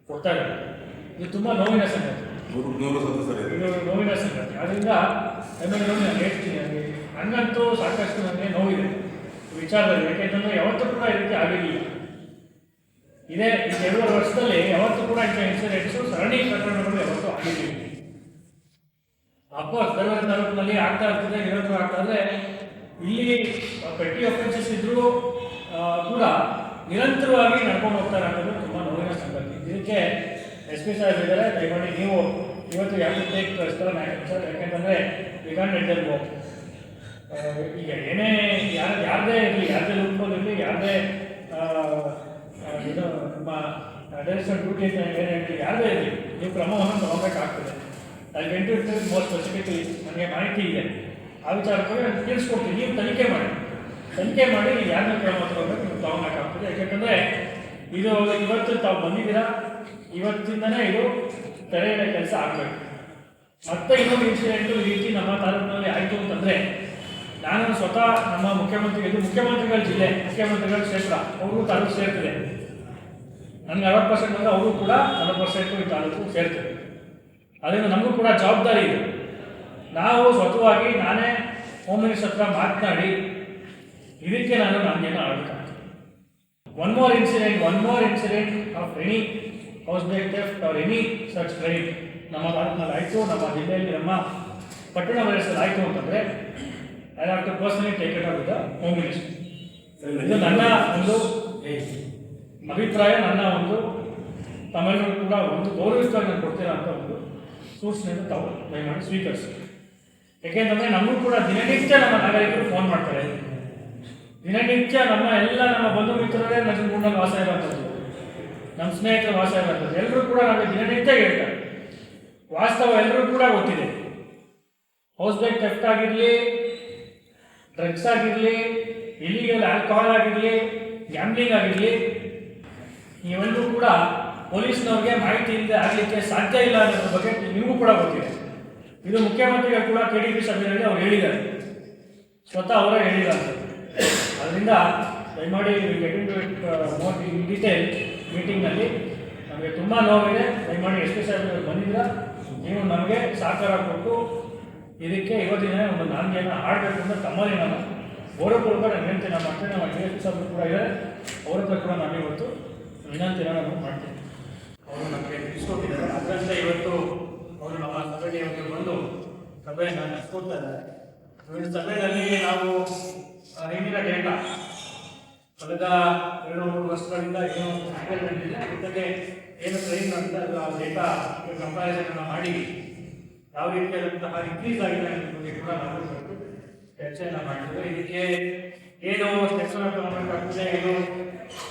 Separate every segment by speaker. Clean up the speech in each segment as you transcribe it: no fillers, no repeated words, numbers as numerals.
Speaker 1: ಕೊಡ್ತಾ ಇದ್ದಾರೆ. ಇದು ತುಂಬ ನೋವಿನ ಸಂಗತಿ, ನೋವಿನ ಸಂಗತಿ. ಅದರಿಂದ ನಾನು ಹೇಳ್ತೀನಿ, ನನಗಂತೂ ಸಾಕಷ್ಟು ನನಗೆ ನೋವಿದೆ ವಿಚಾರದಲ್ಲಿ. ಯಾಕೆಂತಂದರೆ ಯಾವತ್ತೂ ಕೂಡ ಈ ರೀತಿ ಆಗಿರಲಿಲ್ಲ. ಇದೇ 2 ವರ್ಷದಲ್ಲಿ ಯಾವತ್ತೂ ಕೂಡ ಇಂಥ ಇನ್ಸಿಡೆಂಟ್ಸು, ಸರಣಿ ಪ್ರಕರಣಗಳು ಯಾವತ್ತೂ ಆಗಿರಲಿಲ್ಲ. ಅಫ್ಕೋರ್ಸ್ ಬೇರೆ ತಾಲೂಕಿನಲ್ಲಿ ಆಗ್ತಾ ಇರ್ತದೆ, ನಿರಂತರ ಆಗ್ತಾ ಇದ್ರೆ. ಇಲ್ಲಿ ಪೆಟ್ಟಿ ಅಫೆನ್ಸಸ್ ಇದ್ರೂ ಕೂಡ ನಿರಂತರವಾಗಿ ನಡ್ಕೊಂಡು ಹೋಗ್ತಾರೆ ಅನ್ನೋದು ತುಂಬ ನೋವಿನ ಸಂಗತಿ. ಇದಕ್ಕೆ SP ಸಾಹೇಬ್ ಇದ್ದಾರೆ, ದಯಮಾಡಿ ನೀವು ಇವತ್ತು ಯಾಕೆ ಟೇಕ್ ಸ್ಟರ್ನ್ ಆ್ಯಕ್ಷನ್, ಯಾಕೆಂತಂದರೆ ವಿ ಕಾಂಟ್ ಲೆಟ್ ದೆಮ್ ಗೋ. ಈಗ ಏನೇ ಯಾರದೇ ಇರಲಿ, ಯಾರದೇ ಲೂಪ್ಹೋಲ್ ಇರಲಿ, ಯಾರದೇ ಇದು ನಮ್ಮ ಡೈರೆಕ್ಷನ್ ಡ್ಯೂಟಿ ಅಂತ ಏನೇ ಇರಲಿ, ಯಾರದೇ ಇರಲಿ, ನೀವು ಕ್ರಮವನ್ನು ತಗೋಬೇಕಾಗ್ತದೆ. ಅಲ್ಲಿ ಎಂಟು ಮೋಸ್ಟ್ ಸ್ಪೆಸಿಫಿಕಲಿ ನನಗೆ ಮಾಹಿತಿ ಇದೆ, ಆ ವಿಚಾರಕ್ಕೆ ನಾನು ತಿಳಿಸ್ಕೊಡ್ತೀನಿ. ನೀವು ತನಿಖೆ ಮಾಡಿ ನೀವು ಯಾರನ್ನ ಕ್ರಮ ತಗೋಬೇಕು, ನೀವು ತಗೋಬೇಕಾಗ್ತದೆ. ಯಾಕೆಂತಂದರೆ ಇದು ಇವತ್ತು ತಾವು ಬಂದಿದ್ದೀರಾ, ಇವತ್ತಿಂದನೇ ಇದು ತೆರೆಯ ಕೆಲಸ ಆಗಬೇಕು. ಮತ್ತೆ ಇನ್ನೊಂದು ಇನ್ಸಿಡೆಂಟು ಈ ರೀತಿ ನಮ್ಮ ತಾಲೂಕಿನಲ್ಲಿ ಆಯಿತು ಅಂತಂದರೆ, ನಾನು ಸ್ವತಃ ನಮ್ಮ ಮುಖ್ಯಮಂತ್ರಿಗಳ ಜಿಲ್ಲೆ, ಮುಖ್ಯಮಂತ್ರಿಗಳ ಕ್ಷೇತ್ರ, ಅವರು ತಾಲೂಕು ಸೇರ್ತದೆ. ನನಗೆ 60% ಅಂದರೆ ಅವರು ಕೂಡ 40% ಈ ತಾಲೂಕು ಸೇರ್ತದೆ. ಅದರಿಂದ ನಮಗೂ ಕೂಡ ಜವಾಬ್ದಾರಿ ಇದೆ. ನಾವು ಸ್ವತಃವಾಗಿ ನಾನೇ ಹೋಮ್ ಮಿನಿಸ್ಟರ್ ಹತ್ರ ಮಾತನಾಡಿ ಇದಕ್ಕೆ ನಮಗೇನು ಆಗಬೇಕಾಗ್ತದೆ. One more incident of any house break theft or any such crime ನಮ್ಮ ತಾಲೂಕಿನಲ್ಲಿ ಆಯಿತು, ನಮ್ಮ ಜಿಲ್ಲೆಯಲ್ಲಿ, ನಮ್ಮ ಪಟ್ಟಣ ಪ್ರದೇಶದಲ್ಲಿ ಆಯಿತು ಅಂತಂದರೆ I have to personally take it out with the home minister. ಇದು ನನ್ನ ಒಂದು ಅಭಿಪ್ರಾಯ, ನನ್ನ ಒಂದು ತಮ್ಮೆಲ್ಲರೂ ಕೂಡ ಒಂದು ಗೌರವಿತವಾಗಿ ನಾನು ಕೊಡ್ತೀರಾ ಅಂತ ಒಂದು ಸೂಚನೆಯನ್ನು ತಾವು ದಯಮಾಡಿ ಸ್ವೀಕರಿಸಿ. ಏಕೆಂತಂದರೆ ನಮಗೂ ಕೂಡ ದಿನನಿತ್ಯ ನಮ್ಮ ನಾಗರಿಕರು ಫೋನ್ ಮಾಡ್ತಾರೆ. ದಿನನಿತ್ಯ ನಮ್ಮ ಬಂಧು ಮಿತ್ರರೇ ನಂಜನಗೂಡಿನಲ್ಲಿ ವಾಸ ಇರುವಂಥದ್ದು, ನಮ್ಮ ಸ್ನೇಹಿತರ ವಾಸ ಇರುವಂಥದ್ದು, ಎಲ್ಲರೂ ಕೂಡ ನಮಗೆ ದಿನನಿತ್ಯ ಹೇಳ್ತಾರೆ. ವಾಸ್ತವ ಎಲ್ಲರೂ ಕೂಡ ಗೊತ್ತಿದೆ. ಹೌಸ್ ಬ್ರೇಕ್ ಥೆಫ್ಟ್ ಆಗಿರಲಿ, ಡ್ರಗ್ಸ್ ಆಗಿರಲಿ, ಇಲಿಗಲ್ ಆಲ್ಕೋಹಾಲ್ ಆಗಿರಲಿ, ಗ್ಯಾಮ್ಲಿಂಗ್ ಆಗಿರಲಿ, ಇವೆಲ್ಲರೂ ಕೂಡ ಪೊಲೀಸ್ನವ್ರಿಗೆ ಮಾಹಿತಿ ಇಲ್ಲದೆ ಆಗಲಿಕ್ಕೆ ಸಾಧ್ಯ ಇಲ್ಲ ಅನ್ನೋದ್ರ ಬಗ್ಗೆ ನಿಮಗೂ ಕೂಡ ಗೊತ್ತಿದೆ. ಇದು ಮುಖ್ಯಮಂತ್ರಿಗಳು ಕೂಡ KDP ಸಭೆಯಲ್ಲಿ ಅವ್ರು ಹೇಳಿದ್ದಾರೆ, ಸ್ವತಃ ಅವರೇ ಹೇಳಿದ್ದಾರೆ. ಅದರಿಂದ ದಯಮಾಡಿ get in to it more in detail ಮೀಟಿಂಗ್ನಲ್ಲಿ. ನಮಗೆ ತುಂಬ ನೋವಿದೆ. ದಯಮಾಡಿ SP ಸಾಹೇಬ್ ಬಂದಿದ್ದೀರಾ, ನೀವು ನಮಗೆ ಸಹಕಾರ ಕೊಟ್ಟು ಇದಕ್ಕೆ ಇವತ್ತಿನ ಒಂದು ನಾಂದಿಯನ್ನು ಆಡಬೇಕು ಅಂತ ತಮ್ಮಲ್ಲಿ ನಾನು ಗೌರವಪೂರ್ವಕ ನಾನು ವಿನಂತಿನ ಮಾಡ್ತೇನೆ. ನಮ್ಮ DSP ಸಾಹೇಬರು ಕೂಡ ಇದ್ದಾರೆ, ಅವ್ರ ಹತ್ರ ಕೂಡ ನಾನು ಇವತ್ತು ವಿನಂತಿನ ನಾನು ಮಾಡ್ತೇನೆ. ಅವರು ನಮಗೆ ತಿಳಿಸ್ಕೊಟ್ಟಿದ್ದಾರೆ. ಅದರಂತೆ ಇವತ್ತು ಅವರು ನಮ್ಮ ಸಭೆಗೆ ಬಂದು ಸಭೆಯನ್ನು ನಡೆಸ್ಕೊಡ್ತಾ ಇದ್ದಾರೆ. ಸಭೆಯಲ್ಲಿ ನಾವು ಹಿಂದಿನ ಡೇಟಾ ಕಳೆದ 2-3 ವರ್ಷಗಳಿಂದ ಏನು ಇಂಪ್ಲಿಮೆಂಟ್ ಇದೆ, ಜೊತೆಗೆ ಏನು ಟ್ರೈನ್ ಅಂತ ಆ ಡೇಟಾ ಕಂಪ್ಯಾರಿಸನ್ ಮಾಡಿ ಯಾವ ರೀತಿಯಾದಂತಹ ಇನ್ಕ್ರೀಸ್ ಆಗಿದೆ ಅನ್ನೋದ್ರ ಬಗ್ಗೆ ಕೂಡ ನಾವು ಚರ್ಚೆಯನ್ನು ಮಾಡಿದ್ದೇವೆ. ಇದಕ್ಕೆ ಏನು ಸ್ಟೆಪ್ಸ್ ತಗೊಳ್ಬೇಕಾಗ್ತದೆ, ಇದು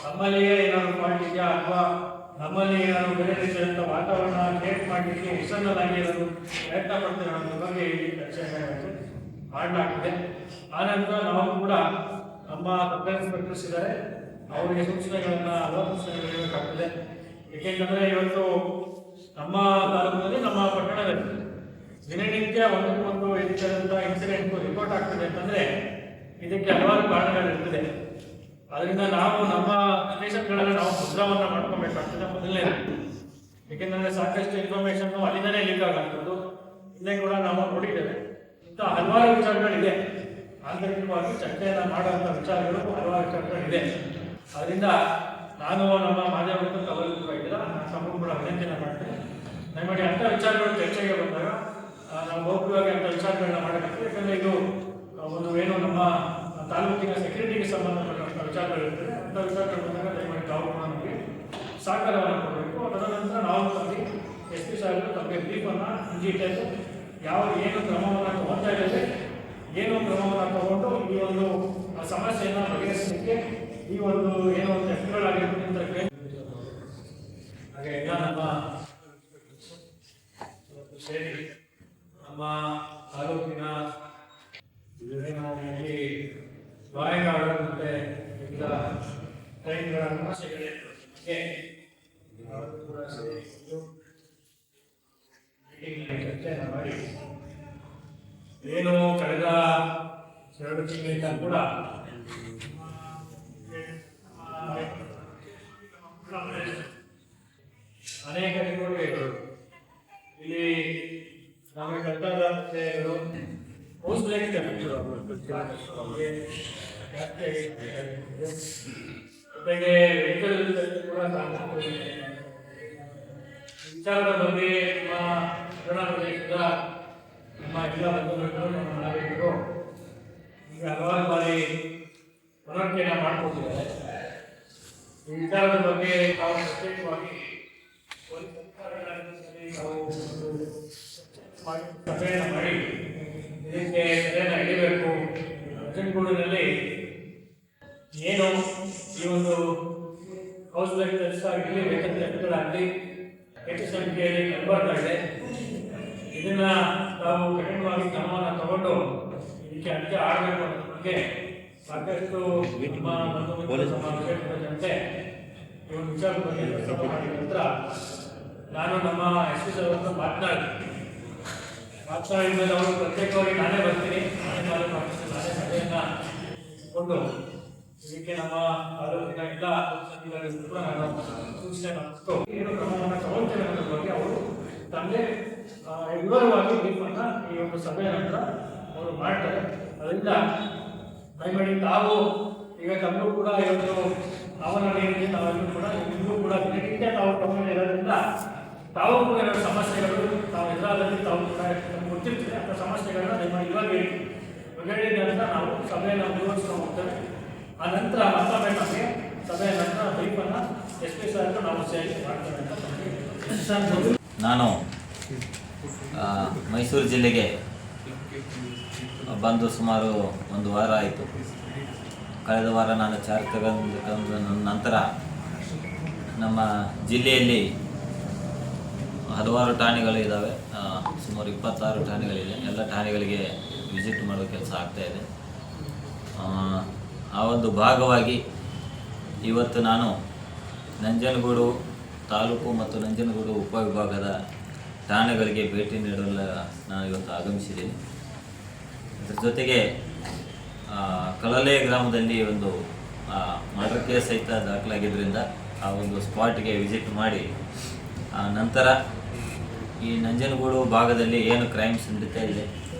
Speaker 1: ನಮ್ಮಲ್ಲಿಯೇ ಏನಾದರೂ ಪಾಯಿಂಟ್ ಇದೆಯಾ ಅಥವಾ ನಮ್ಮಲ್ಲಿ ಏನಾದರೂ ಬೇರೆ ರೀತಿಯಾದಂಥ ವಾತಾವರಣ ಕ್ರಿಯೇಟ್ ಮಾಡಲಿಕ್ಕೆ ಎಕ್ಸ್ಟರ್ನಲ್ ಆಗಿ ಏನಾದರೂ ಪ್ರಯತ್ನ ಪಡ್ತೇವೆ ಅನ್ನೋದ್ರ ಬಗ್ಗೆ ಈ ಚರ್ಚೆಯನ್ನು ಮಾಡಲಾಗಿದೆ. ಆನಂತರ ನಾವು ಕೂಡ ನಮ್ಮ ಸಬ್ ಇನ್ಸ್ಪೆಕ್ಟರ್ಸ್ ಇದ್ದಾರೆ, ಅವರಿಗೆ ಹಲವಾರು ಸೂಚನೆಗಳು ನೀಡಬೇಕಾಗ್ತದೆ. ಏಕೆಂದರೆ ಇವತ್ತು ನಮ್ಮ ತಾಲೂಕಿನಲ್ಲಿ, ನಮ್ಮ ಪಟ್ಟಣದಲ್ಲಿ ದಿನನಿತ್ಯ ಒಂದು ರೀತಿಯಾದಂಥ ಇನ್ಸಿಡೆಂಟ್ ರಿಪೋರ್ಟ್ ಆಗ್ತದೆ ಅಂತಂದರೆ ಇದಕ್ಕೆ ಹಲವಾರು ಕಾರಣಗಳಿರ್ತದೆ. ಅದರಿಂದ ನಾವು ನಮ್ಮ ಸ್ಟೇಷನ್ಗಳಲ್ಲಿ ನಾವು ಮುದ್ರವನ್ನು ಮಾಡ್ಕೊಬೇಕಾಗ್ತದೆ ಮೊದಲನೇ. ಏಕೆಂದರೆ ಸಾಕಷ್ಟು ಇನ್ಫಾರ್ಮೇಷನ್ ಅಲ್ಲಿಂದಲೇ ಲೀಕ್ ಆಗುವಂಥದ್ದು ಇಲ್ಲೇ ಕೂಡ ನಾವು ನೋಡಿದ್ದೇವೆ. ಇಂಥ ಹಲವಾರು ವಿಚಾರಗಳಿದೆ, ಆಂತರಿಕವಾಗಿ ಚರ್ಚೆಯನ್ನು ಮಾಡುವಂಥ ವಿಚಾರಗಳು ಹಲವಾರು ವಿಚಾರಗಳಿದೆ. ಅದರಿಂದ ನಾನು ನಮ್ಮ ಮಾಧ್ಯಮದ ಅವರಿಗೂ ಕೂಡ ಇದ್ದೀರ, ನಾನು ತಮಗೂ ಕೂಡ ವಿನಂತಿಯನ್ನು ಮಾಡ್ತೇನೆ. ದಯಮಾಡಿ ಅಂಥ ವಿಚಾರಗಳು ಚರ್ಚೆಗೆ ಬಂದಾಗ ನಾವು ಗೌಪ್ಯವಾಗಿ ಅಂಥ ವಿಚಾರಗಳನ್ನ ಮಾಡಬೇಕಾಗ್ತದೆ. ಯಾಕಂದರೆ ಇದು ಒಂದು ಏನು ನಮ್ಮ ತಾಲೂಕಿನ ಸೆಕ್ಯೂರಿಟಿಗೆ ಸಂಬಂಧಪಟ್ಟಂಥ ವಿಚಾರಗಳಿರ್ತದೆ. ಅಂಥ ವಿಚಾರಗಳು ಬಂದಾಗ ದಯಮಾಡಿ ತಾವು ಕೂಡ ನಮಗೆ ಸಹಕಾರವನ್ನು ಕೊಡಬೇಕು. ತದನಂತರ ನಾವು ತಮಗೆ SP ಸಾಹೇಬರು ತಮಗೆ ಬ್ರೀಫನ್ನು ಡೀಟೇಲ್ ಏನು ಕ್ರಮವನ್ನು ತಗೊಳ್ತಾ ಇದ್ದೇವೆ, ಏನು ಕ್ರಮವನ್ನು ತಗೊಂಡು ಈ ಒಂದು ಸಮಸ್ಯೆಯನ್ನು ಬಗೆಹರಿಸಲಿಕ್ಕೆ ಈ ಒಂದು ಏನೋ ಒಂದು ಎಫ್ಗಳಾಗಿರ್ತಕ್ಕಂಥ ಹಾಗೆ ಎಲ್ಲ ನಮ್ಮ ಸೇರಿ ನಮ್ಮ ತಾಲೂಕಿನ ಇಲ್ಲಿ ಗಾಯಗಾರರು ಮತ್ತೆ ವಿವಿಧ ಟ್ರೈನ್ಗಳ ಸಮಸ್ಯೆಗಳ ಬಗ್ಗೆ ಕೂಡ ಚರ್ಚೆಯನ್ನು ಮಾಡಿ ಏನು ಕಳೆದ 2 ತಿಂಗಳಿಂದ ಕೂಡ ಅನೇಕ ಚಟುವಟಿಕೆಗಳು ಇಲ್ಲಿ ನಮಗೆ ಕರ್ತವ್ಯಗಳು ಜೊತೆಗೆ ವೆಹಿಕಲ್ ಕೂಡ ವಿಚಾರದ ಬಗ್ಗೆ ನಮ್ಮ ಪ್ರದೇಶದ ನಮ್ಮ ಎಲ್ಲ ಬಂಧುಗಳು ನಮ್ಮ ನಾಗರಿಕರು ಈಗ ಹಲವಾರು ಬಾರಿ ಮನವರಿಕೆಯನ್ನು ಮಾಡಿಕೊಟ್ಟಿದ್ದಾರೆ. ಈ ವಿಚಾರದ ಬಗ್ಗೆ ನಾವು ಪ್ರತ್ಯೇಕವಾಗಿ ಸಭೆಯನ್ನು ಮಾಡಿ ಇದಕ್ಕೆ ಸಭೆಯನ್ನು ಹಿಡಿಬೇಕು. ನಂಜನಗೂಡಿನಲ್ಲಿ ಏನು ಈ ಒಂದು ಹೌಸ್ ಲೈಫ್ ಆಗಲಿ ವೇತನ ಕೆಲಸಗಳಾಗಲಿ ಹೆಚ್ಚು ಸಂಖ್ಯೆಯಲ್ಲಿ ಕಂಡುಬರ್ತಾ ಇದೆ. ಇದನ್ನ ನಾವು ಕಠಿಣವಾಗಿ ಕ್ರಮವನ್ನು ತಗೊಂಡು ಇದಕ್ಕೆ ಅಂತ್ಯ ಆಗಬೇಕು ಅನ್ನೋದ್ರ ಬಗ್ಗೆ ಸಾಕಷ್ಟು ನಮ್ಮ ಕ್ಷೇತ್ರದ ಜನತೆ ಈ ಒಂದು ವಿಚಾರದ ಬಗ್ಗೆ ಪ್ರಸ್ತಾಪ ಮಾಡಿದ ನಂತರ ನಾನು ನಮ್ಮ ಎಸ್ ಪಿ ಸರ್ ಹತ್ರ ಮಾತನಾಡಿದ ಮೇಲೆ ಅವರು ಪ್ರತ್ಯೇಕವಾಗಿ ನಾನೇ ಬರ್ತೀನಿ, ನಾನೇ ಸಭೆಯನ್ನು ಕೊಂಡು ಇದಕ್ಕೆ ನಮ್ಮ ತಾಲೂಕಿನ ಎಲ್ಲ ಸಚಿವರಿಗೂ ಕೂಡ ನಾನು ಸೂಚನೆ ಮಾಡಿಟ್ಟು ಏನು ಕ್ರಮವನ್ನು ತಗೊಳ್ತೇವೆ ಅನ್ನೋದ್ರ ಬಗ್ಗೆ ಅವರು ತಮ್ಮದೇ ವಿವರವಾಗಿ ಬ್ರೀಫನ್ನು ಈ ಒಂದು ಸಭೆಯ ನಂತರ ಅವರು ಮಾಡ್ತಾರೆ. ಅದರಿಂದ ದಯಮಾಡಿ ತಾವು ಈಗ ತಮಗೂ ಕೂಡ ಇವತ್ತು ಅವನಲ್ಲಿ ತಾವೆಲ್ಲರೂ ಕೂಡ ನಿಮಗೂ ಕೂಡ ದಿನನಿತ್ಯ ತಾವು ತಗೊಂಡು ಇರೋದ್ರಿಂದ ತಾವು ಕೂಡ ಎರಡು ಸಮಸ್ಯೆಗಳು ತಾವು ಎದುರಾದಲ್ಲಿ ತಾವು ಕೂಡ ನಮ್ಗೆ ಗೊತ್ತಿರ್ತದೆ. ಅಂಥ ಸಮಸ್ಯೆಗಳನ್ನ ದಯಮಾಡಿ ಇವಾಗ ಹೇಳಿದ ನಂತರ ನಾವು ಸಭೆಯನ್ನು ಮುಂದುವರಿಸ್ಕೊಂಡು ಹೋಗ್ತೇವೆ. ಆ ನಂತರ ಮತ್ತೊಮ್ಮೆ ನಮಗೆ ಸಭೆಯ ನಂತರ ಬ್ರೀಫನ್ನು ಎಸ್ ಪಿ ಸರ್ ನಾವು ಸೇರಿ ಮಾಡ್ತೇವೆ ಅಂತ.
Speaker 2: ನಾನು ಮೈಸೂರು ಜಿಲ್ಲೆಗೆ ಬಂದು ಸುಮಾರು ಒಂದು ವಾರ ಆಯಿತು. ಕಳೆದ ವಾರ ನಾನು ಚಾರ್ಜ್ ತಗೊಂಡ ನಂತರ ನಮ್ಮ ಜಿಲ್ಲೆಯಲ್ಲಿ ಹಲವಾರು ಠಾಣೆಗಳು ಇದ್ದಾವೆ, ಸುಮಾರು 26 ಠಾಣೆಗಳಿದೆ. ಎಲ್ಲ ಠಾಣೆಗಳಿಗೆ ವಿಸಿಟ್ ಮಾಡೋ ಕೆಲಸ ಆಗ್ತಾಯಿದೆ. ಆ ಒಂದು ಭಾಗವಾಗಿ ಇವತ್ತು ನಾನು ನಂಜನಗೂಡು ತಾಲೂಕು ಮತ್ತು ನಂಜನಗೂಡು ಉಪವಿಭಾಗದ ಠಾಣೆಗಳಿಗೆ ಭೇಟಿ ನೀಡಲು ನಾನು ಇವತ್ತು ಆಗಮಿಸಿದ್ದೀನಿ. ಅದರ ಜೊತೆಗೆ ಕಳಲೆ ಗ್ರಾಮದಲ್ಲಿ ಒಂದು ಮರ್ಡರ್ ಕೇಸ್ ಸಹಿತ ದಾಖಲಾಗಿದ್ದರಿಂದ ಆ ಒಂದು ಸ್ಪಾಟ್ಗೆ ವಿಸಿಟ್ ಮಾಡಿ ನಂತರ ಈ ನಂಜನಗೂಡು ಭಾಗದಲ್ಲಿ ಏನು ಕ್ರೈಮ್ಸ್ ನಡೀತಾ ಇದೆ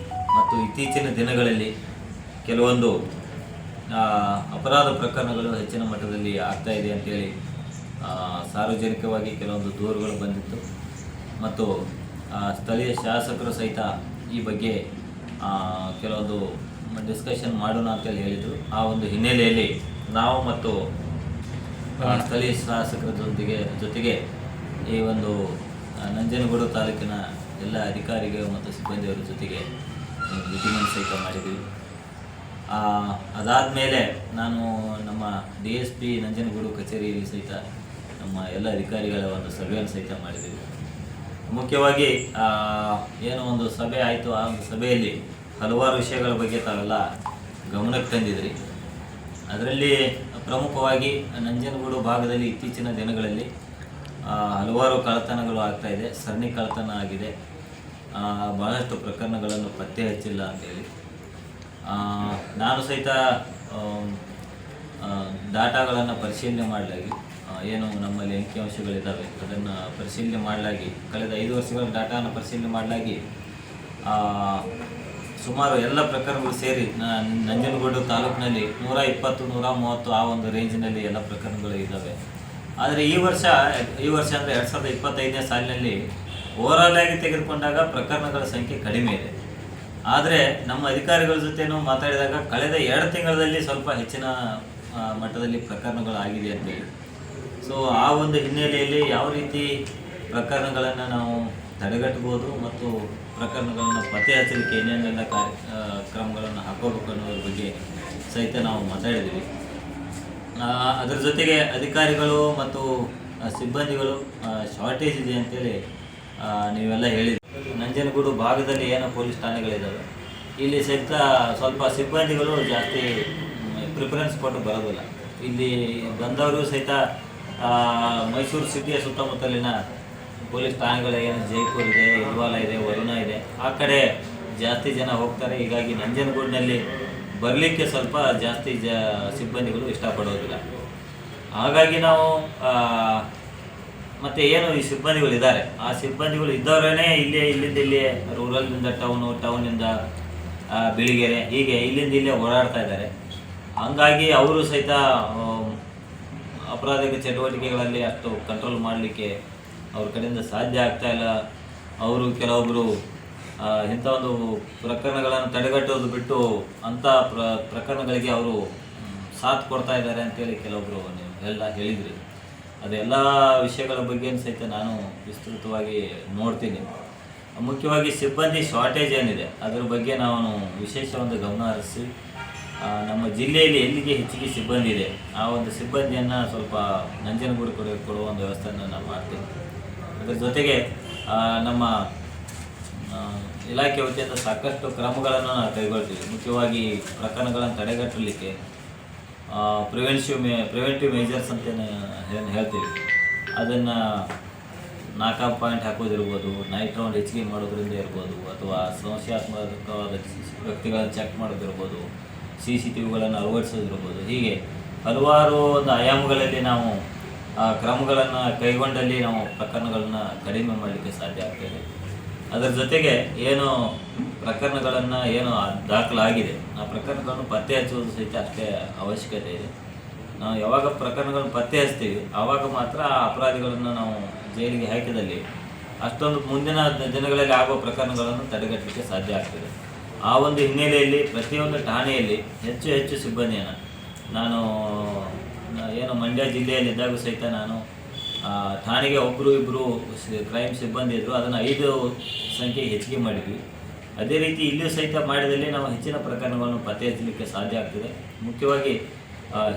Speaker 2: ಮತ್ತು ಇತ್ತೀಚಿನ ದಿನಗಳಲ್ಲಿ ಕೆಲವೊಂದು ಅಪರಾಧ ಪ್ರಕರಣಗಳು ಹೆಚ್ಚಿನ ಮಟ್ಟದಲ್ಲಿ ಆಗ್ತಾ ಇದೆ ಅಂತೇಳಿ ಸಾರ್ವಜನಿಕವಾಗಿ ಕೆಲವೊಂದು ದೂರುಗಳು ಬಂದಿತ್ತು ಮತ್ತು ಸ್ಥಳೀಯ ಶಾಸಕರು ಸಹಿತ ಈ ಬಗ್ಗೆ ಕೆಲವೊಂದು ಡಿಸ್ಕಷನ್ ಮಾಡೋಣ ಅಂತೇಳಿ ಹೇಳಿದರು. ಆ ಒಂದು ಹಿನ್ನೆಲೆಯಲ್ಲಿ ನಾವು ಮತ್ತು ಸ್ಥಳೀಯ ಶಾಸಕರ ಜೊತೆಗೆ ಈ ಒಂದು ನಂಜನಗೂಡು ತಾಲೂಕಿನ ಎಲ್ಲ ಅಧಿಕಾರಿಗಳು ಮತ್ತು ಸಿಬ್ಬಂದಿಯವರ ಜೊತೆಗೆ ಮೀಟಿಂಗನ್ನು ಸಹಿತ ಮಾಡಿದ್ದೀವಿ. ಅದಾದಮೇಲೆ ನಾನು ನಮ್ಮ DSP ನಂಜನಗೂಡು ಕಚೇರಿಯಲ್ಲಿ ಸಹಿತ ನಮ್ಮ ಎಲ್ಲ ಅಧಿಕಾರಿಗಳ ಒಂದು ಸಭೆಯನ್ನು ಸಹಿತ ಮಾಡಿದ್ದೀವಿ. ಮುಖ್ಯವಾಗಿ ಏನೋ ಒಂದು ಸಭೆ ಆಯಿತು. ಆ ಒಂದು ಸಭೆಯಲ್ಲಿ ಹಲವಾರು ವಿಷಯಗಳ ಬಗ್ಗೆ ತಾವೆಲ್ಲ ಗಮನಕ್ಕೆ ತಂದಿದ್ರಿ. ಅದರಲ್ಲಿ ಪ್ರಮುಖವಾಗಿ ನಂಜನಗೂಡು ಭಾಗದಲ್ಲಿ ಇತ್ತೀಚಿನ ದಿನಗಳಲ್ಲಿ ಹಲವಾರು ಕಳ್ಳತನಗಳು ಆಗ್ತಾಯಿದೆ. ಸರಣಿ ಕಳ್ಳತನ ಆಗಿದೆ. ಬಹಳಷ್ಟು ಪ್ರಕರಣಗಳನ್ನು ಪತ್ತೆ ಹಚ್ಚಿಲ್ಲ ಅಂತೇಳಿ ನಾನು ಸಹಿತ ಡಾಟಾಗಳನ್ನು ಪರಿಶೀಲನೆ ಮಾಡಲಾಗಿ ಏನು ನಮ್ಮಲ್ಲಿ ಅಂಕಿಅಂಶಗಳಿದ್ದಾವೆ ಅದನ್ನು ಪರಿಶೀಲನೆ ಮಾಡಲಾಗಿ ಕಳೆದ 5 ವರ್ಷಗಳ ಡಾಟಾವನ್ನು ಪರಿಶೀಲನೆ ಮಾಡಲಾಗಿ ಸುಮಾರು ಎಲ್ಲ ಪ್ರಕರಣಗಳು ಸೇರಿ ನಂಜನಗೂಡು ತಾಲೂಕಿನಲ್ಲಿ 120, 130 ಆ ಒಂದು ರೇಂಜಿನಲ್ಲಿ ಎಲ್ಲ ಪ್ರಕರಣಗಳು ಇದ್ದಾವೆ. ಆದರೆ ಈ ವರ್ಷ ಅಂದರೆ 2025ನೇ ಸಾಲಿನಲ್ಲಿ ಓವರಾಲ್ ಆಗಿ ತೆಗೆದುಕೊಂಡಾಗ ಪ್ರಕರಣಗಳ ಸಂಖ್ಯೆ ಕಡಿಮೆ ಇದೆ. ಆದರೆ ನಮ್ಮ ಅಧಿಕಾರಿಗಳ ಜೊತೆನೂ ಮಾತಾಡಿದಾಗ ಕಳೆದ 2 ತಿಂಗಳಲ್ಲಿ ಸ್ವಲ್ಪ ಹೆಚ್ಚಿನ ಮಟ್ಟದಲ್ಲಿ ಪ್ರಕರಣಗಳು ಆಗಿದೆ ಅಂತೇಳಿ. ಸೊ ಆ ಒಂದು ಹಿನ್ನೆಲೆಯಲ್ಲಿ ಯಾವ ರೀತಿ ಪ್ರಕರಣಗಳನ್ನು ನಾವು ತಡೆಗಟ್ಟಬಹುದು ಮತ್ತು ಪ್ರಕರಣಗಳನ್ನು ಪತ್ತೆ ಹಚ್ಚಲಿಕ್ಕೆ ಏನೇನೆಲ್ಲ ಕ್ರಮಗಳನ್ನು ಹಾಕೋಬೇಕು ಅನ್ನೋದ್ರ ಬಗ್ಗೆ ಸಹಿತ ನಾವು ಮಾತಾಡಿದ್ದೀವಿ. ಅದರ ಜೊತೆಗೆ ಅಧಿಕಾರಿಗಳು ಮತ್ತು ಸಿಬ್ಬಂದಿಗಳು ಶಾರ್ಟೇಜ್ ಇದೆ ಅಂತೇಳಿ ನೀವೆಲ್ಲ ಹೇಳಿದ್ರಿ. ನಂಜನಗೂಡು ಭಾಗದಲ್ಲಿ ಏನೋ ಪೊಲೀಸ್ ಠಾಣೆಗಳಿದ್ದಾವೆ, ಇಲ್ಲಿ ಸಹಿತ ಸ್ವಲ್ಪ ಸಿಬ್ಬಂದಿಗಳು ಜಾಸ್ತಿ ಪ್ರಿಫರೆನ್ಸ್ ಕೊಟ್ಟು ಬರೋದಿಲ್ಲ. ಇಲ್ಲಿ ಬಂದವರು ಸಹಿತ ಮೈಸೂರು ಸಿಟಿಯ ಸುತ್ತಮುತ್ತಲಿನ ಪೊಲೀಸ್ ಠಾಣೆಗಳು ಏನು ಜೈಪುರ್ ಇದೆ, ಇಲ್ವಾಲ ಇದೆ, ವರುಣ ಇದೆ, ಆ ಕಡೆ ಜಾಸ್ತಿ ಜನ ಹೋಗ್ತಾರೆ. ಹೀಗಾಗಿ ನಂಜನಗೂಡಿನಲ್ಲಿ ಬರಲಿಕ್ಕೆ ಸ್ವಲ್ಪ ಜಾಸ್ತಿ ಸಿಬ್ಬಂದಿಗಳು ಇಷ್ಟಪಡೋದಿಲ್ಲ. ಹಾಗಾಗಿ ನಾವು ಮತ್ತು ಏನು ಈ ಸಿಬ್ಬಂದಿಗಳಿದ್ದಾರೆ ಆ ಸಿಬ್ಬಂದಿಗಳು ಇದ್ದವರೇ ಇಲ್ಲಿಂದ ಇಲ್ಲೇ ರೂರಲ್ನಿಂದ ಟೌನಿಂದ ಬಿಳಿಗೆರೆ ಹೀಗೆ ಇಲ್ಲೇ ಓಡಾಡ್ತಾ ಇದ್ದಾರೆ. ಹಂಗಾಗಿ ಅವರು ಸಹಿತ ಅಪರಾಧಿಕ ಚಟುವಟಿಕೆಗಳಲ್ಲಿ ಅಷ್ಟು ಕಂಟ್ರೋಲ್ ಮಾಡಲಿಕ್ಕೆ ಅವ್ರ ಕಡೆಯಿಂದ ಸಾಧ್ಯ ಆಗ್ತಾ ಇಲ್ಲ. ಅವರು ಕೆಲವೊಬ್ಬರು ಇಂಥ ಒಂದು ಪ್ರಕರಣಗಳನ್ನು ತಡೆಗಟ್ಟೋದು ಬಿಟ್ಟು ಅಂಥ ಪ್ರಕರಣಗಳಿಗೆ ಅವರು ಸಾಥ್ ಕೊಡ್ತಾ ಇದ್ದಾರೆ ಅಂತೇಳಿ ಕೆಲವೊಬ್ಬರು ಎಲ್ಲ ಹೇಳಿದ್ರಿ. ಅದೆಲ್ಲ ವಿಷಯಗಳ ಬಗ್ಗೆ ಸಹಿತ ನಾನು ವಿಸ್ತೃತವಾಗಿ ನೋಡ್ತೀನಿ. ಮುಖ್ಯವಾಗಿ ಸಿಬ್ಬಂದಿ ಶಾರ್ಟೇಜ್ ಏನಿದೆ ಅದರ ಬಗ್ಗೆ ನಾನು ವಿಶೇಷ ಒಂದು ಗಮನ ಹರಿಸಿ ನಮ್ಮ ಜಿಲ್ಲೆಯಲ್ಲಿ ಎಲ್ಲಿಗೆ ಹೆಚ್ಚಿಗೆ ಸಿಬ್ಬಂದಿ ಇದೆ ಆ ಒಂದು ಸಿಬ್ಬಂದಿಯನ್ನು ಸ್ವಲ್ಪ ನಂಜನಗೂಡು ಕೊಡುವ ಒಂದು ವ್ಯವಸ್ಥೆಯನ್ನು ನಾನು ಮಾಡ್ತೀನಿ. ಅದರ ಜೊತೆಗೆ ನಮ್ಮ ಇಲಾಖೆ ವತಿಯಿಂದ ಸಾಕಷ್ಟು ಕ್ರಮಗಳನ್ನು ನಾವು ಕೈಗೊಳ್ತೀವಿ. ಮುಖ್ಯವಾಗಿ ಪ್ರಕರಣಗಳನ್ನು ತಡೆಗಟ್ಟಲಿಕ್ಕೆ ಪ್ರಿವೆಂಟಿವ್ ಮೇಜರ್ಸ್ ಅಂತ ಏನು ಹೇಳ್ತೀವಿ, ಅದನ್ನು ನಾಕಪ್ ಪಾಯಿಂಟ್ ಹಾಕೋದಿರ್ಬೋದು, ನೈಟ್ ರೌಂಡ್ ಹೆಚ್ಚಿಗೆ ಮಾಡೋದ್ರಿಂದ ಇರ್ಬೋದು, ಅಥವಾ ಸಂಶಯಾತ್ಮಕವಾದ ವ್ಯಕ್ತಿಗಳನ್ನು ಚೆಕ್ ಮಾಡೋದಿರ್ಬೋದು, CCTVಗಳನ್ನು ಅಳವಡಿಸೋದಿರ್ಬೋದು. ಹೀಗೆ ಹಲವಾರು ಒಂದು ಆಯಾಮಗಳಲ್ಲಿ ನಾವು ಕ್ರಮಗಳನ್ನು ಕೈಗೊಂಡಲ್ಲಿ ನಾವು ಪ್ರಕರಣಗಳನ್ನು ಕಡಿಮೆ ಮಾಡಲಿಕ್ಕೆ ಸಾಧ್ಯ ಆಗ್ತದೆ. ಅದರ ಜೊತೆಗೆ ಏನು ಪ್ರಕರಣಗಳನ್ನು ಏನು ದಾಖಲಾಗಿದೆ ಆ ಪ್ರಕರಣಗಳನ್ನು ಪತ್ತೆ ಹಚ್ಚುವುದು ಸಹಿತ ಅಷ್ಟೇ ಅವಶ್ಯಕತೆ ಇದೆ. ನಾವು ಯಾವಾಗ ಪ್ರಕರಣಗಳನ್ನು ಪತ್ತೆ ಹಚ್ತೀವಿ ಆವಾಗ ಮಾತ್ರ ಆ ಅಪರಾಧಿಗಳನ್ನು ನಾವು ಜೈಲಿಗೆ ಹಾಕಿದಲ್ಲಿ ಅಷ್ಟೊಂದು ಮುಂದಿನ ದಿನಗಳಲ್ಲಿ ಆಗುವ ಪ್ರಕರಣಗಳನ್ನು ತಡೆಗಟ್ಟಲಿಕ್ಕೆ ಸಾಧ್ಯ ಆಗ್ತದೆ. ಆ ಒಂದು ಹಿನ್ನೆಲೆಯಲ್ಲಿ ಪ್ರತಿಯೊಂದು ಠಾಣೆಯಲ್ಲಿ ಹೆಚ್ಚು ಸಿಬ್ಬಂದಿಯನ್ನು ನಾನು ಏನು ಮಂಡ್ಯ ಜಿಲ್ಲೆಯಲ್ಲಿದ್ದಾಗ ಸಹಿತ ನಾನು ಠಾಣೆಗೆ ಒಬ್ಬರು ಇಬ್ಬರು ಕ್ರೈಮ್ ಸಿಬ್ಬಂದಿ ಇದ್ದರು, ಅದನ್ನು 5 ಸಂಖ್ಯೆಗೆ ಹೆಚ್ಚಿಗೆ ಮಾಡಿದ್ವಿ. ಅದೇ ರೀತಿ ಇಲ್ಲಿಯೂ ಸಹಿತ ಮಾಡಿದಲ್ಲಿ ನಾವು ಹೆಚ್ಚಿನ ಪ್ರಕರಣಗಳನ್ನು ಪತ್ತೆ ಹಚ್ಚಲಿಕ್ಕೆ ಸಾಧ್ಯ ಆಗ್ತದೆ. ಮುಖ್ಯವಾಗಿ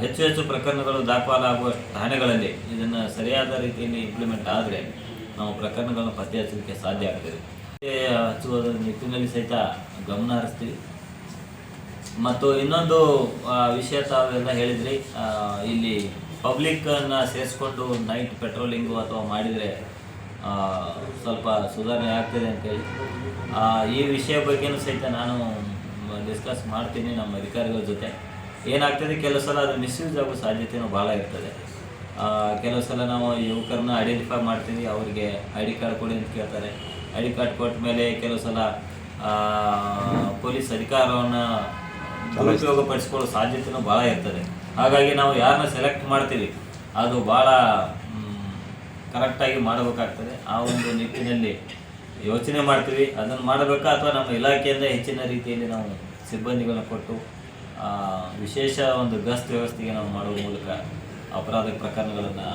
Speaker 2: ಹೆಚ್ಚು ಪ್ರಕರಣಗಳು ದಾಖಲಾಗುವ ಠಾಣೆಗಳಲ್ಲಿ ಇದನ್ನು ಸರಿಯಾದ ರೀತಿಯಲ್ಲಿ ಇಂಪ್ಲಿಮೆಂಟ್ ಆದರೆ ನಾವು ಪ್ರಕರಣಗಳನ್ನು ಪತ್ತೆ ಹಚ್ಚಲಿಕ್ಕೆ ಸಾಧ್ಯ ಆಗ್ತದೆ. ಹಚ್ಚುವುದರ ನಿಟ್ಟಿನಲ್ಲಿ ಸಹಿತ ಗಮನ ಹರಿಸ್ತೀವಿ. ಮತ್ತು ಇನ್ನೊಂದು ವಿಷಯ ತಾವೆಲ್ಲ ಹೇಳಿದ್ರಿ, ಇಲ್ಲಿ ಪಬ್ಲಿಕ್ಕನ್ನು ಸೇರಿಸ್ಕೊಂಡು ನೈಟ್ ಪೆಟ್ರೋಲಿಂಗು ಅಥವಾ ಮಾಡಿದರೆ ಸ್ವಲ್ಪ ಸುಧಾರಣೆ ಆಗ್ತದೆ ಅಂತೇಳಿ ಈ ವಿಷಯ ಬಗ್ಗೆಯೂ ಸಹಿತ ನಾನು ಡಿಸ್ಕಸ್ ಮಾಡ್ತೀನಿ ನಮ್ಮ ಅಧಿಕಾರಿಗಳ ಜೊತೆ. ಏನಾಗ್ತದೆ ಕೆಲವು ಸಲ ಅದು ಮಿಸ್ಯೂಸ್ ಆಗೋ ಸಾಧ್ಯತೆಯೂ ಭಾಳ ಇರ್ತದೆ. ಕೆಲವು ಸಲ ನಾವು ಯುವಕರನ್ನ ಐಡೆಂಟಿಫೈ ಮಾಡ್ತೀವಿ, ಅವರಿಗೆ ID ಕಾರ್ಡ್ ಕೊಡಿ ಅಂತ ಕೇಳ್ತಾರೆ. ID ಕಾರ್ಡ್ ಕೊಟ್ಟ ಮೇಲೆ ಕೆಲವು ಸಲ ಪೊಲೀಸ್ ಅಧಿಕಾರವನ್ನು ದುರುಪಯೋಗಪಡಿಸ್ಕೊಳ್ಳೋ ಸಾಧ್ಯತೆಯೂ ಭಾಳ ಇರ್ತದೆ. ಹಾಗಾಗಿ ನಾವು ಯಾರನ್ನ ಸೆಲೆಕ್ಟ್ ಮಾಡ್ತೀವಿ ಅದು ಭಾಳ ಕರೆಕ್ಟಾಗಿ ಮಾಡಬೇಕಾಗ್ತದೆ. ಆ ಒಂದು ನಿಟ್ಟಿನಲ್ಲಿ ಯೋಚನೆ ಮಾಡ್ತೀವಿ, ಅದನ್ನು ಮಾಡಬೇಕಾ ಅಥವಾ ನಮ್ಮ ಇಲಾಖೆಯಿಂದ ಹೆಚ್ಚಿನ ರೀತಿಯಲ್ಲಿ ನಾವು ಸಿಬ್ಬಂದಿಗಳನ್ನು ಕೊಟ್ಟು ವಿಶೇಷ ಒಂದು ಗಸ್ತು ವ್ಯವಸ್ಥೆಗೆ ನಾವು ಮಾಡುವ ಮೂಲಕ ಅಪರಾಧ ಪ್ರಕರಣಗಳನ್ನು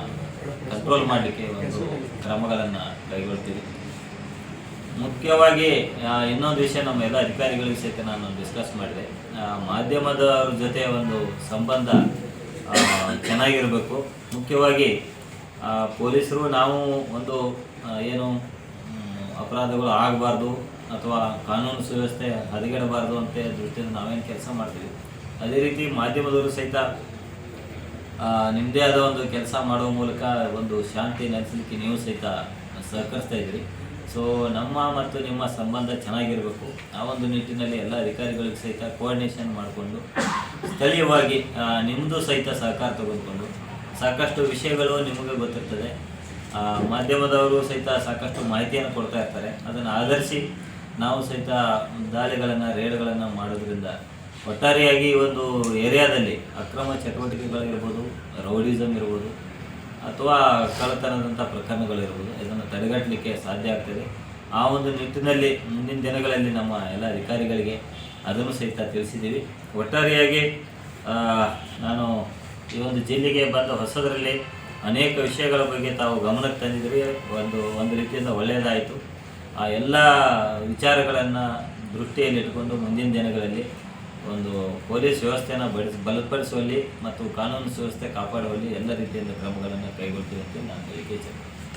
Speaker 2: ಕಂಟ್ರೋಲ್ ಮಾಡಲಿಕ್ಕೆ ಒಂದು ಕ್ರಮಗಳನ್ನು ಕೈಗೊಳ್ತೀವಿ. ಮುಖ್ಯವಾಗಿ ಇನ್ನೊಂದು ವಿಷಯ ನಮ್ಮ ಎಲ್ಲ ಅಧಿಕಾರಿಗಳಿಗೆ ಸಹಿತ ನಾನು ಡಿಸ್ಕಸ್ ಮಾಡಿದೆ. ಮಾಧ್ಯಮದವ್ರ ಜೊತೆ ಒಂದು ಸಂಬಂಧ ಚೆನ್ನಾಗಿರಬೇಕು. ಮುಖ್ಯವಾಗಿ ಪೊಲೀಸರು ನಾವು ಒಂದು ಏನು ಅಪರಾಧಗಳು ಆಗಬಾರ್ದು ಅಥವಾ ಕಾನೂನು ಸುವ್ಯವಸ್ಥೆ ಹದಗೆಡಬಾರ್ದು ಅಂತ ದೃಷ್ಟಿಯಿಂದ ನಾವೇನು ಕೆಲಸ ಮಾಡ್ತೀವಿ, ಅದೇ ರೀತಿ ಮಾಧ್ಯಮದವರು ಸಹಿತ ನಿಮ್ಮದೇ ಆದ ಒಂದು ಕೆಲಸ ಮಾಡುವ ಮೂಲಕ ಒಂದು ಶಾಂತಿ ನೆಲೆಸಲಿಕ್ಕೆ ನೀವು ಸಹಿತ ಸಹಕರಿಸ್ತಾ ಇದ್ದೀರಿ. ಸೊ ನಮ್ಮ ಮತ್ತು ನಿಮ್ಮ ಸಂಬಂಧ ಚೆನ್ನಾಗಿರಬೇಕು. ಆ ಒಂದು ನಿಟ್ಟಿನಲ್ಲಿ ಎಲ್ಲ ಅಧಿಕಾರಿಗಳಿಗೆ ಸಹಿತ ಕೋಆರ್ಡಿನೇಷನ್ ಮಾಡಿಕೊಂಡು ಸ್ಥಳೀಯವಾಗಿ ನಿಮ್ಮದು ಸಹಿತ ಸಹಕಾರ ತೆಗೆದುಕೊಂಡು ಸಾಕಷ್ಟು ವಿಷಯಗಳು ನಿಮಗೆ ಗೊತ್ತಿರ್ತದೆ. ಮಾಧ್ಯಮದವರು ಸಹಿತ ಸಾಕಷ್ಟು ಮಾಹಿತಿಯನ್ನು ಕೊಡ್ತಾ ಇರ್ತಾರೆ. ಅದನ್ನು ಆಧರಿಸಿ ನಾವು ಸಹಿತ ದಾಳಿಗಳನ್ನು ರೇಡ್ಗಳನ್ನು ಮಾಡೋದ್ರಿಂದ ಒಟ್ಟಾರೆಯಾಗಿ ಒಂದು ಏರಿಯಾದಲ್ಲಿ ಅಕ್ರಮ ಚಟುವಟಿಕೆಗಳಿರ್ಬೋದು, ರೌಡಿಸಮ್ ಇರ್ಬೋದು ಅಥವಾ ಕಳ್ಳತನದಂಥ ಪ್ರಕರಣಗಳಿರ್ಬೋದು, ಇದನ್ನು ತಡೆಗಟ್ಟಲಿಕ್ಕೆ ಸಾಧ್ಯ ಆಗ್ತದೆ. ಆ ಒಂದು ನಿಟ್ಟಿನಲ್ಲಿ ಮುಂದಿನ ದಿನಗಳಲ್ಲಿ ನಮ್ಮ ಎಲ್ಲ ಅಧಿಕಾರಿಗಳಿಗೆ ಅದನ್ನು ಸಹಿತ ತಿಳಿಸಿದ್ದೀವಿ. ಒಟ್ಟಾರೆಯಾಗಿ ನಾನು ಈ ಒಂದು ಜಿಲ್ಲೆಗೆ ಬಂದ ಹೊಸದರಲ್ಲಿ ಅನೇಕ ವಿಷಯಗಳ ಬಗ್ಗೆ ತಾವು ಗಮನಕ್ಕೆ ತಂದಿದ್ರಿ. ಒಂದು ರೀತಿಯಿಂದ ಒಳ್ಳೆಯದಾಯಿತು. ಆ ಎಲ್ಲ ವಿಚಾರಗಳನ್ನು ದೃಷ್ಟಿಯಲ್ಲಿ ಇಟ್ಕೊಂಡು ಮುಂದಿನ ದಿನಗಳಲ್ಲಿ ಒಂದು ಪೊಲೀಸ್ ವ್ಯವಸ್ಥೆಯನ್ನು ಬಲಪಡಿಸುವಲ್ಲಿ ಮತ್ತು ಕಾನೂನು ಸುವ್ಯವಸ್ಥೆ ಕಾಪಾಡುವಲ್ಲಿ ಎಲ್ಲ ರೀತಿಯಿಂದ ಕ್ರಮಗಳನ್ನು ಕೈಗೊಳ್ತೀವಿ ಅಂತ ನಾನು ಹೇಳಿಕೆ